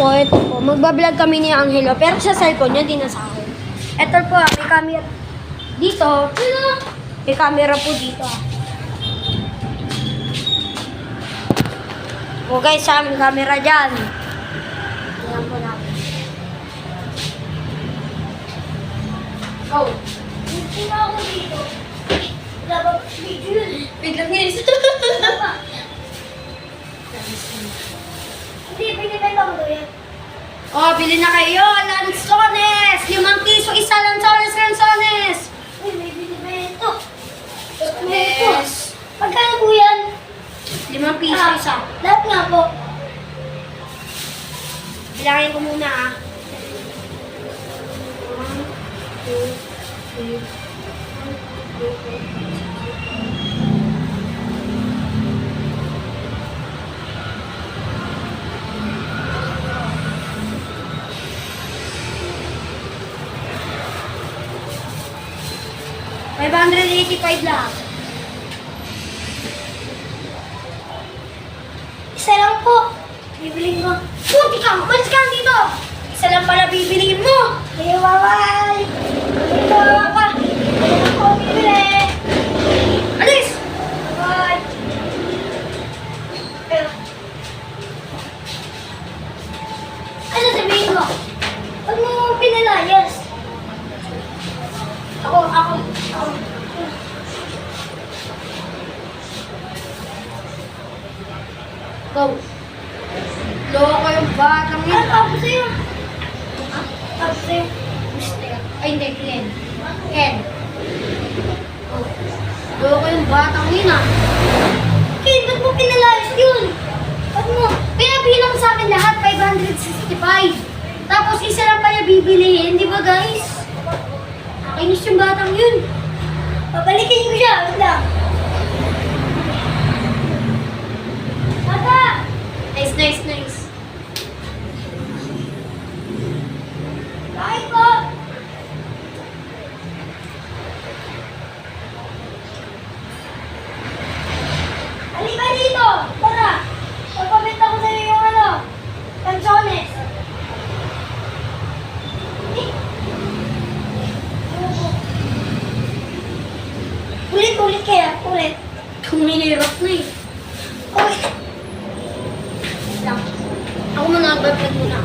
po, ito po. Magbablog kami ni Angelo. Pero sa cellphone niya, di na sa akin. Ito po, may camera dito. May camera po dito. O guys, sa aming camera dyan. Ayan po namin. Oh. Hindi na ako dito. Wala ba video yun? Biglang ngayon. Hindi, binibenta mo doon yan. Oh, bili na kayo. Lanzones! 5 piso, isa lanzones. Uy, may binibenta. Lanzones. Magkano po yan? 5 piso isa. Lahat nga po. Bilangin ko muna ah. 1, 2, 3, 4, 5, 6, 7. $585 lang. Isa lang po. Bibiliin ko. Puti ka! Umalis ka dito! Isa lang pala bibiliin mo! Ay, waway! Dito ka! Isa lang po bibili! Alis! Bye! Ano sabihin mo? Huwag mo pinalayas. Ako. Go. Loko yung batang yun. Ano ako sa'yo? Ha? Ako sa'yo? Ay, hindi. Ken. Oh. Loko yung batang yun ah. Ken, ba't mo pinalayas yun? Ba't mo? Kaya bilang sa akin lahat, 565. Tapos isa lang pala bibilihin, di ba guys? Nakinis yung batang yun. Babalikin ko siya. Wait lang. Bata! Nice. Kain po! Halika dito! Tara! Pagpabenta ko sa'yo yung lanzones. Ulit kaya. Kumihirap na eh. Ulit. Lang. Ako muna, bablog muna.